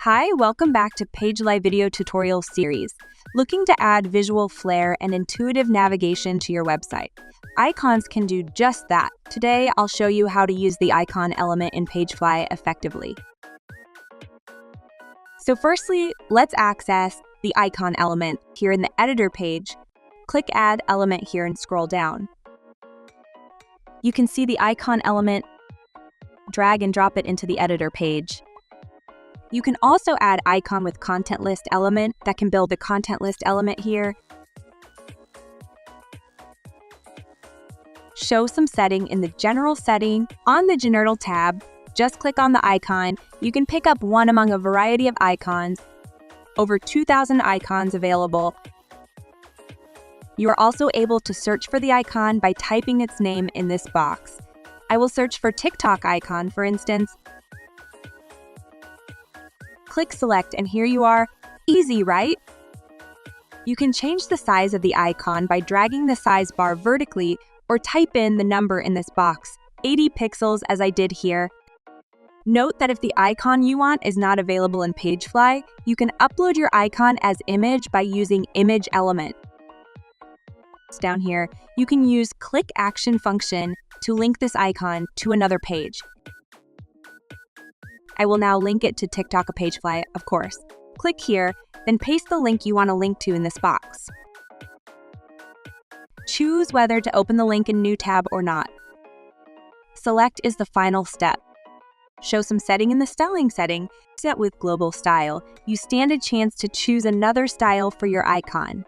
Hi, welcome back to PageFly video tutorial series. Looking to add visual flair and intuitive navigation to your website? Icons can do just that. Today, I'll show you how to use the icon element in PageFly effectively. So firstly, let's access the icon element here in the editor page. Click Add Element here and scroll down. You can see the icon element, drag and drop it into the editor page. You can also add icon with content list element that can build the content list element here. Show some setting in the general setting. On the general tab, just click on the icon. You can pick up one among a variety of icons. Over 2,000 icons available. You are also able to search for the icon by typing its name in this box. I will search for TikTok icon, for instance. Click Select and here you are. Easy, right? You can change the size of the icon by dragging the size bar vertically or type in the number in this box, 80 pixels as I did here. Note that if the icon you want is not available in PageFly, you can upload your icon as image by using Image Element. Down here, you can use Click Action function to link this icon to another page. I will now link it to TikTok or PageFly, of course. Click here, then paste the link you want to link to in this box. Choose whether to open the link in New tab or not. Select is the final step. Show some setting in the styling setting. Set with global style. You stand a chance to choose another style for your icon.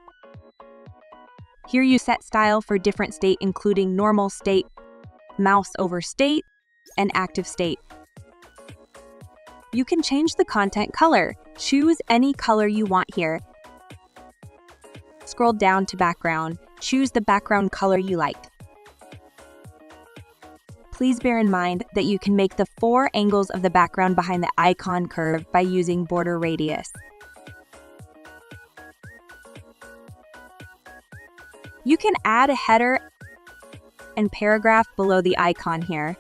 Here you set style for different state, including normal state, mouse over state, and active state. You can change the content color. Choose any color you want here. Scroll down to background. Choose the background color you like. Please bear in mind that you can make the 4 angles of the background behind the icon curve by using border radius. You can add a header and paragraph below the icon here.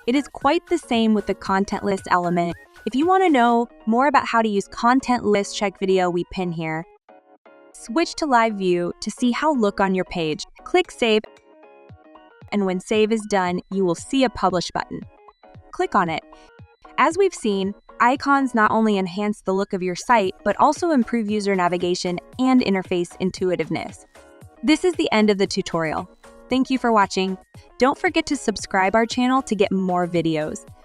It is quite the same with the content list element. If you want to know more about how to use content list, check video we pin here. Switch to live view to see how look on your page. Click Save, and when save is done, you will see a Publish button. Click on it. As we've seen, icons not only enhance the look of your site, but also improve user navigation and interface intuitiveness. This is the end of the tutorial. Thank you for watching. Don't forget to subscribe our channel to get more videos.